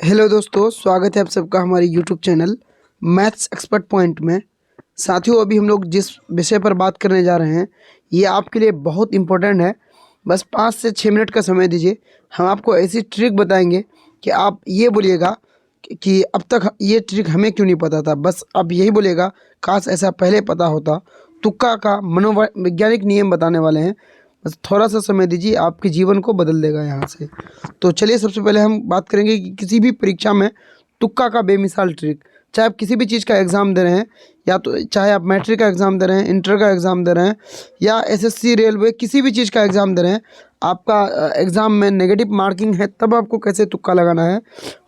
Hello दोस्तों, स्वागत है आप सबका हमारे YouTube channel maths expert point में। साथियों, अभी हम लोग जिस विषय पर बात करने जा रहे हैं ये आपके लिए बहुत इम्पोर्टेंट है। बस 5 से 6 मिनट का समय दीजिए। हम आपको ऐसी ट्रिक बताएंगे कि आप ये बोलिएगा कि अब तक ये ट्रिक हमें क्यों नहीं पता था। बस आप यही बोलिएगा, काश ऐसा पहले पता होता। तुक्का का मनोवैज्ञानिक नियम बताने वाले हैं। बस थोड़ा सा समय दीजिए, आपके जीवन को बदल देगा यहाँ से। तो चलिए, सबसे पहले हम बात करेंगे कि किसी भी परीक्षा में तुक्का का बेमिसाल ट्रिक। चाहे आप किसी भी चीज़ का एग्ज़ाम दे रहे हैं, या तो चाहे आप मैट्रिक का एग्ज़ाम दे रहे हैं, इंटर का एग्ज़ाम दे रहे हैं, या एसएससी, रेलवे, किसी भी चीज़ का एग्ज़ाम दे रहे हैं, आपका एग्ज़ाम में नेगेटिव मार्किंग है तब आपको कैसे तुक्का लगाना है,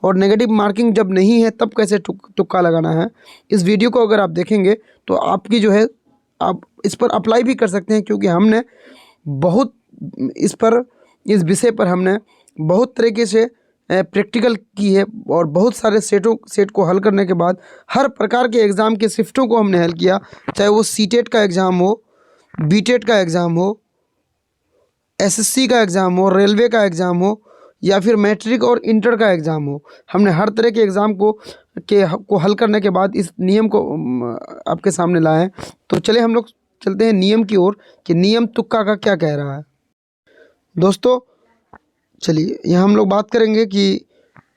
और नेगेटिव मार्किंग जब नहीं है तब कैसे तुक्का लगाना है। इस वीडियो को अगर आप देखेंगे तो आपकी जो है, आप इस पर अप्लाई भी कर सकते हैं, क्योंकि हमने बहुत इस विषय पर हमने बहुत तरीके से प्रैक्टिकल की है, और बहुत सारे सेट को हल करने के बाद हर प्रकार के एग्ज़ाम के शिफ्टों को हमने हल किया। चाहे वो सीटेट का एग्ज़ाम हो, बीटेट का एग्ज़ाम हो, एसएससी का एग्ज़ाम हो, रेलवे का एग्ज़ाम हो, या फिर मैट्रिक और इंटर का एग्ज़ाम हो। हमने हर तरह के एग्ज़ाम को हल करने के बाद इस नियम को आपके सामने लाए हैं। तो चलिए हम लोग चलते हैं नियम की ओर कि नियम तुक्का का क्या कह रहा है। दोस्तों चलिए, यहाँ हम लोग बात करेंगे कि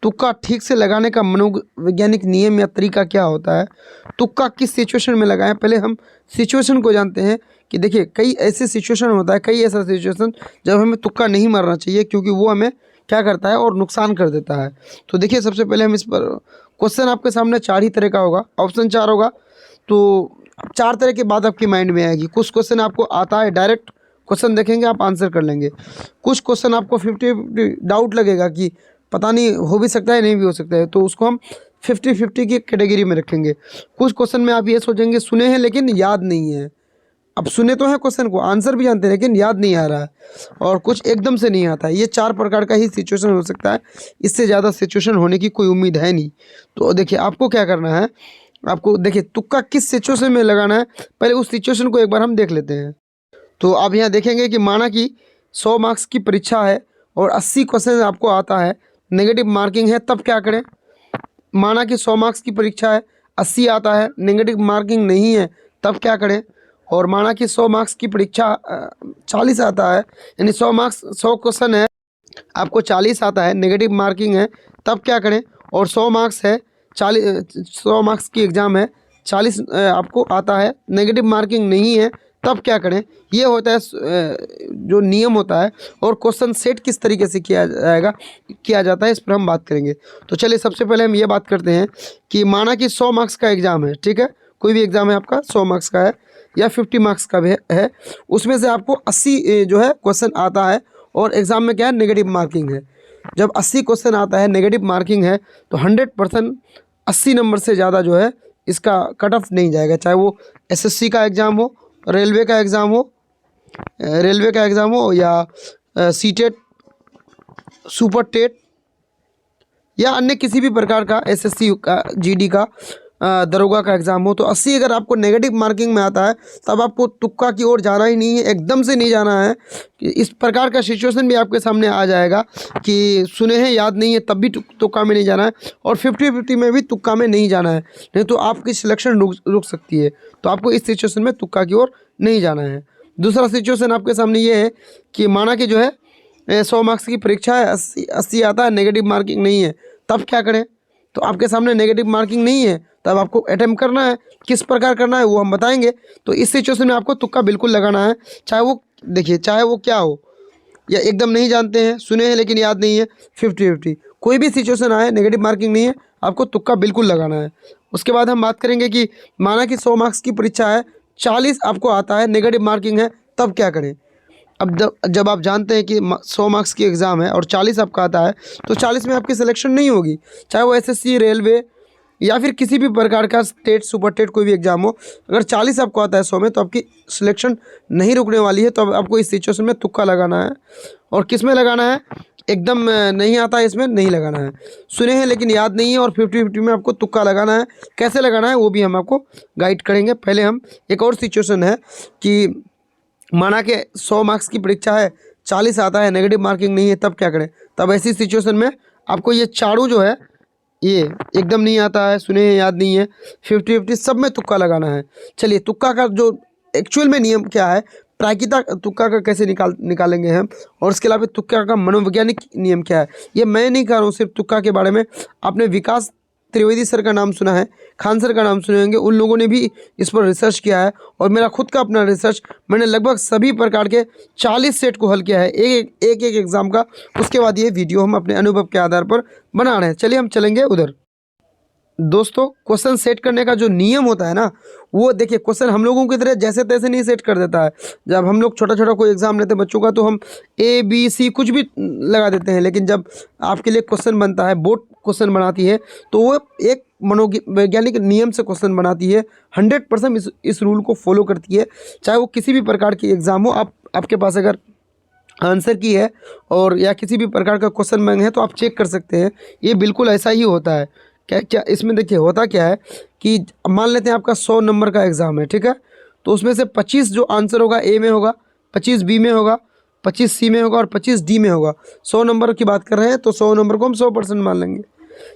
तुक्का ठीक से लगाने का मनोवैज्ञानिक नियम या तरीका क्या होता है। तुक्का किस सिचुएशन में लगाएं। पहले हम सिचुएशन को जानते हैं कि देखिए, कई ऐसे सिचुएशन होता है, कई ऐसा सिचुएशन जब हमें तुक्का नहीं मारना चाहिए, क्योंकि वो हमें क्या करता है और नुकसान कर देता है। तो देखिए, सबसे पहले हम इस पर क्वेश्चन आपके सामने 4 ही तरह का होगा, ऑप्शन 4 होगा। तो 4 तरह की बात आपकी माइंड में आएगी। कुछ क्वेश्चन आपको आता है, डायरेक्ट क्वेश्चन देखेंगे आप आंसर कर लेंगे। कुछ क्वेश्चन आपको 50-50 डाउट लगेगा कि पता नहीं, हो भी सकता है नहीं भी हो सकता है, तो उसको हम 50-50 की कैटेगरी में रखेंगे। कुछ क्वेश्चन में आप ये सोचेंगे सुने हैं लेकिन याद नहीं है। अब सुने तो हैं क्वेश्चन को, आंसर भी जानते हैं, लेकिन याद नहीं आ रहा है, और कुछ एकदम से नहीं आता है। ये 4 प्रकार का ही सिचुएशन हो सकता है, इससे ज़्यादा सिचुएशन होने की कोई उम्मीद है नहीं। तो देखिए, आपको क्या करना है, आपको देखिए तुक्का किस सिचुएशन में लगाना है, पहले उस सिचुएशन को एक बार हम देख लेते हैं। तो आप यहाँ देखेंगे कि माना कि 100 मार्क्स की परीक्षा है और 80 क्वेश्चन आपको आता है, नेगेटिव मार्किंग है, तब क्या करें। माना कि 100 मार्क्स की परीक्षा है, 80 आता है, नेगेटिव मार्किंग नहीं है, तब क्या करें। और माना कि 100 मार्क्स की परीक्षा 40 आता है, यानी 100 क्वेश्चन है, आपको 40 आता है, नेगेटिव मार्किंग है, तब क्या करें। और 100 मार्क्स है, 100 मार्क्स की एग्ज़ाम है, 40 आपको आता है, नेगेटिव मार्किंग नहीं है, तब क्या करें। ये होता है जो नियम होता है। और क्वेश्चन सेट किस तरीके से किया जाता है, इस पर हम बात करेंगे। तो चलिए, सबसे पहले हम ये बात करते हैं कि माना कि 100 मार्क्स का एग्ज़ाम है, ठीक है, कोई भी एग्ज़ाम है आपका 100 मार्क्स का है या 50 मार्क्स का भी है, उसमें से आपको 80 जो है क्वेश्चन आता है, और एग्ज़ाम में क्या है, नेगेटिव मार्किंग है। जब 80 क्वेश्चन आता है, नेगेटिव मार्किंग है, तो 100% 80 नंबर से ज़्यादा जो है इसका कट ऑफ नहीं जाएगा। चाहे वो एसएससी का एग्ज़ाम हो, रेलवे का एग्ज़ाम हो, या सीटेट, सुपर टेट, या अन्य किसी भी प्रकार का एसएससी का, जीडी का, दरोगा का एग्ज़ाम हो। तो 80 अगर आपको नेगेटिव मार्किंग में आता है, तब आपको तुक्का की ओर जाना ही नहीं है, एकदम से नहीं जाना है। इस प्रकार का सिचुएशन भी आपके सामने आ जाएगा कि सुने हैं याद नहीं है, तब भी तुक्का में नहीं जाना है, और 50-50 में भी तुक्का में नहीं जाना है, नहीं तो आपकी सिलेक्शन रुक सकती है। तो आपको इस सिचुएशन में तुक्का की ओर नहीं जाना है। दूसरा सिचुएशन आपके सामने ये है कि माना कि जो है 100 मार्क्स की परीक्षा है, 80 आता है, नेगेटिव मार्किंग नहीं है, तब क्या करें। तो आपके सामने नेगेटिव मार्किंग नहीं है, तब आपको अटेम्प्ट करना है। किस प्रकार करना है वो हम बताएंगे। तो इस सिचुएशन में आपको तुक्का बिल्कुल लगाना है, चाहे वो देखिए, चाहे वो क्या हो, या एकदम नहीं जानते हैं, सुने हैं लेकिन याद नहीं है, 50-50, कोई भी सिचुएशन आए, नेगेटिव मार्किंग नहीं है, आपको तुक्का बिल्कुल लगाना है। उसके बाद हम बात करेंगे कि माना कि 100 मार्क्स की परीक्षा है, 40 आपको आता है, नेगेटिव मार्किंग है, तब क्या करें। अब जब आप जानते हैं कि 100 मार्क्स की एग्ज़ाम है और 40 आपका आता है, तो 40 में आपकी सिलेक्शन नहीं होगी। चाहे वो एसएससी, रेलवे, या फिर किसी भी प्रकार का स्टेट, सुपर टेट, कोई भी एग्ज़ाम हो, अगर 40 आपको आता है 100 में, तो आपकी सिलेक्शन नहीं रुकने वाली है। तो अब आपको इस सिचुएशन में तुक्का लगाना है। और किस में लगाना है, एकदम नहीं आता है इसमें नहीं लगाना है, सुने हैं लेकिन याद नहीं है, और 50-50 में आपको तुक्का लगाना है। कैसे लगाना है वो भी हम आपको गाइड करेंगे। पहले हम एक और सिचुएशन है कि माना कि 100 मार्क्स की परीक्षा है, 40 आता है, नेगेटिव मार्किंग नहीं है, तब क्या करें। तब ऐसी सिचुएशन में आपको ये चारों जो है ये एकदम नहीं आता है, सुने हैं याद नहीं है, 50-50 सब में तुक्का लगाना है। चलिए तुक्का का जो एक्चुअल में नियम क्या है, प्राकृतिक तुक्का का कैसे निकालेंगे हम, और उसके अलावा तुक्का का मनोवैज्ञानिक नियम क्या है, ये मैं नहीं कह रहा हूँ सिर्फ तुक्का के बारे में। आपने विकास त्रिवेदी सर का नाम सुना है, खान सर का नाम सुने होंगे, उन लोगों ने भी इस पर रिसर्च किया है। और मेरा खुद का अपना रिसर्च, मैंने लगभग सभी प्रकार के 40 सेट को हल किया है एक एग्ज़ाम का। उसके बाद ये वीडियो हम अपने अनुभव के आधार पर बना रहे हैं। चलिए हम चलेंगे उधर। दोस्तों क्वेश्चन सेट करने का जो नियम होता है ना, वो देखिए क्वेश्चन हम लोगों की तरह जैसे तैसे नहीं सेट कर देता है। जब हम लोग छोटा छोटा कोई एग्जाम लेते हैं बच्चों का, तो हम ABC कुछ भी लगा देते हैं, लेकिन जब आपके लिए क्वेश्चन बनता है, बोर्ड क्वेश्चन बनाती है, तो वो एक मनोवैज्ञानिक नियम से क्वेश्चन बनाती है। 100% इस रूल को फॉलो करती है, चाहे वो किसी भी प्रकार की एग्ज़ाम हो। आपके पास अगर आंसर की है और या किसी भी प्रकार का क्वेश्चन बैंक है, तो आप चेक कर सकते हैं, ये बिल्कुल ऐसा ही होता है। क्या क्या इसमें देखिए होता क्या है कि मान लेते हैं आपका 100 नंबर का एग्ज़ाम है, ठीक है, तो उसमें से 25 जो आंसर होगा ए में होगा, 25 बी में होगा, 25 सी में होगा और 25 डी में होगा। 100 नंबर की बात कर रहे हैं, तो 100 नंबर को हम 100% मान लेंगे।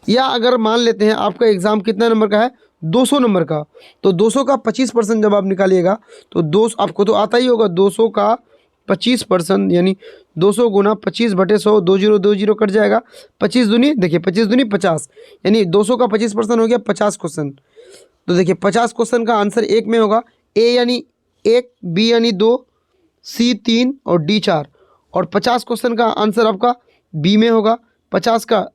या अगर मान लेते हैं आपका एग्ज़ाम कितना नंबर का है, 200 नंबर का, तो 200 का 25% जब आप निकालिएगा, तो 2 आपको तो आता ही होगा, 200 का 25% यानी 200 गुना 25/100, 20 कट जाएगा, 25 दूनी देखिए 25 दूनी 50, यानी 200 का 25% हो गया 50 क्वेश्चन। तो देखिए 50 क्वेश्चन का आंसर एक में होगा, ए यानी 1, बी यानी 2, सी 3 और डी 4। और 50 क्वेश्चन का आंसर आपका बी में होगा, 50 का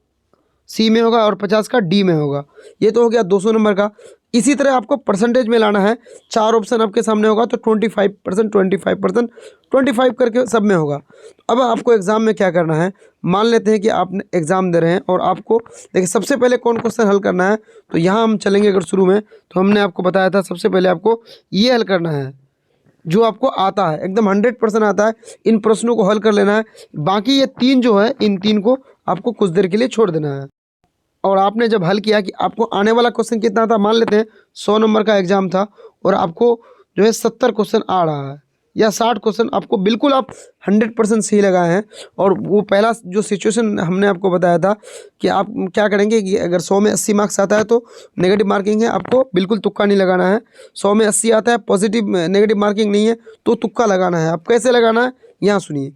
सी में होगा और 50 का डी में होगा। ये तो हो गया 200 नंबर का। इसी तरह आपको परसेंटेज में लाना है। 4 ऑप्शन आपके सामने होगा, तो 25%, 25%, 25 करके सब में होगा। अब आपको एग्ज़ाम में क्या करना है, मान लेते हैं कि आप एग्ज़ाम दे रहे हैं और आपको देखिए सबसे पहले कौन क्वेश्चन हल करना है। तो यहाँ हम चलेंगे अगर शुरू में, तो हमने आपको बताया था सबसे पहले आपको ये हल करना है जो आपको आता है, एकदम 100% आता है। इन प्रश्नों को हल कर लेना है। बाकी ये 3 जो है, इन 3 को आपको कुछ देर के लिए छोड़ देना है। और आपने जब हल किया कि आपको आने वाला क्वेश्चन कितना था, मान लेते हैं 100 नंबर का एग्ज़ाम था और आपको जो है 70 क्वेश्चन आ रहा है या 60 क्वेश्चन, आपको बिल्कुल आप 100% सही लगाए हैं। और वो पहला जो सिचुएशन हमने आपको बताया था कि आप क्या करेंगे कि अगर 100 में 80 मार्क्स आता है तो नेगेटिव मार्किंग है, आपको बिल्कुल तुक्का नहीं लगाना है। 100 में 80 आता है, पॉजिटिव नेगेटिव मार्किंग नहीं है, तो तुक्का लगाना है। आप कैसे लगाना है यहाँ सुनिए।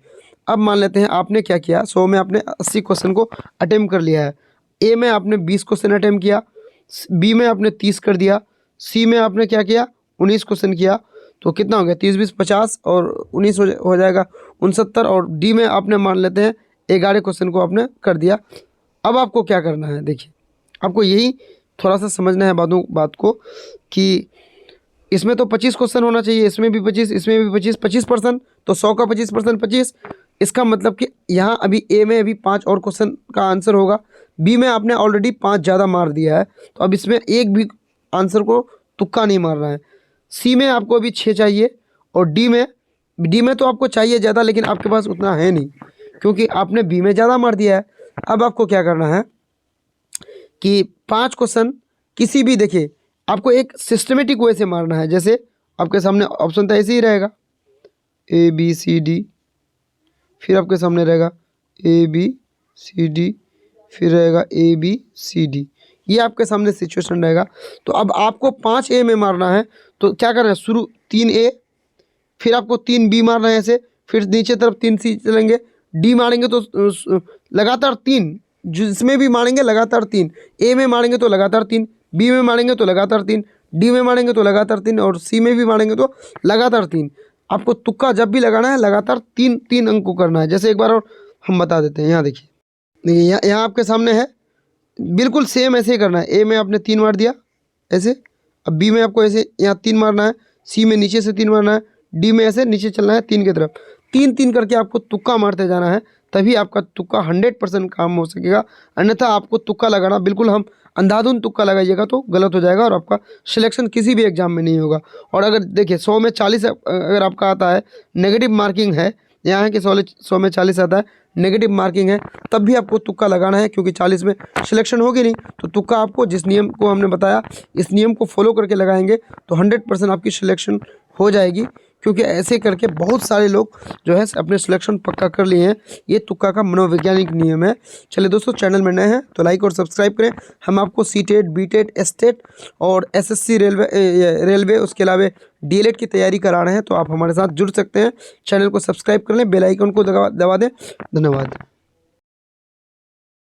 अब मान लेते हैं आपने क्या किया, 100 में आपने 80 क्वेश्चन को अटेम्प्ट कर लिया है। ए में आपने 20 क्वेश्चन अटेम्प्ट किया, बी में आपने 30 कर दिया, सी में आपने क्या किया 19 क्वेश्चन किया, तो कितना हो गया 30 20 50 और 19 हो जाएगा 69। और डी में आपने मान लेते हैं 11 क्वेश्चन को आपने कर दिया। अब आपको क्या करना है, देखिए आपको यही थोड़ा सा समझना है बात को कि इसमें तो 25 क्वेश्चन होना चाहिए, इसमें भी 25, इसमें भी 25, 25%, तो 100 का 25%, 25। इसका मतलब कि यहाँ अभी ए में अभी 5 और क्वेश्चन का आंसर होगा, बी में आपने ऑलरेडी 5 ज़्यादा मार दिया है, तो अब इसमें एक भी आंसर को तुक्का नहीं मारना है। सी में आपको अभी 6 चाहिए और डी में तो आपको चाहिए ज़्यादा, लेकिन आपके पास उतना है नहीं क्योंकि आपने बी में ज़्यादा मार दिया है। अब आपको क्या करना है कि 5 क्वेश्चन किसी भी, देखिए आपको एक सिस्टमेटिक वे से मारना है। जैसे आपके सामने ऑप्शन तो ऐसे ही रहेगा ABCD, फिर आपके सामने रहेगा ABCD, फिर रहेगा ABCD, ये आपके सामने सिचुएशन रहेगा। तो अब आपको 5A में मारना है, तो क्या करना है, शुरू 3A, फिर आपको 3B मारना है ऐसे, फिर नीचे तरफ 3C चलेंगे, D मारेंगे तो लगातार 3, जिसमें भी मारेंगे लगातार 3, A में मारेंगे तो लगातार 3, B में मारेंगे तो लगातार 3, D में मारेंगे तो लगातार 3 और C में भी मारेंगे तो लगातार 3। आपको तुक्का जब भी लगाना है लगातार 3 अंक को करना है। जैसे एक बार और हम बता देते हैं, यहाँ देखिए यहाँ आपके सामने है, बिल्कुल सेम ऐसे ही करना है। ए में आपने 3 मार दिया ऐसे, अब बी में आपको ऐसे यहाँ 3 मारना है, सी में नीचे से 3 मारना है, डी में ऐसे नीचे चलना है 3 की तरफ, 3 करके आपको तुक्का मारते जाना है, तभी आपका तुक्का 100% काम हो सकेगा। अन्यथा आपको तुक्का लगाना, बिल्कुल हम अंधाधुंध तुक्का लगाइएगा तो गलत हो जाएगा और आपका सिलेक्शन किसी भी एग्जाम में नहीं होगा। और अगर देखिए 100 में 40 अगर आपका आता है, नेगेटिव मार्किंग है, यहाँ है कि 100 में 40 आता है, नेगेटिव मार्किंग है, तब भी आपको तुक्का लगाना है क्योंकि 40 में सिलेक्शन होगी नहीं। तो तुक्का आपको जिस नियम को हमने बताया, इस नियम को फॉलो करके लगाएंगे तो 100% आपकी सिलेक्शन हो जाएगी, क्योंकि ऐसे करके बहुत सारे लोग जो है अपने सिलेक्शन पक्का कर लिए हैं। ये तुक्का का मनोवैज्ञानिक नियम है। चलिए दोस्तों, चैनल में नए हैं तो लाइक और सब्सक्राइब करें। हम आपको सीटेट, बीटेट, एस्टेट और एसएससी रेलवे उसके अलावा डीएलएड की तैयारी करा रहे हैं, तो आप हमारे साथ जुड़ सकते हैं। चैनल को सब्सक्राइब कर लें, बेल आइकन को दबा दें। धन्यवाद।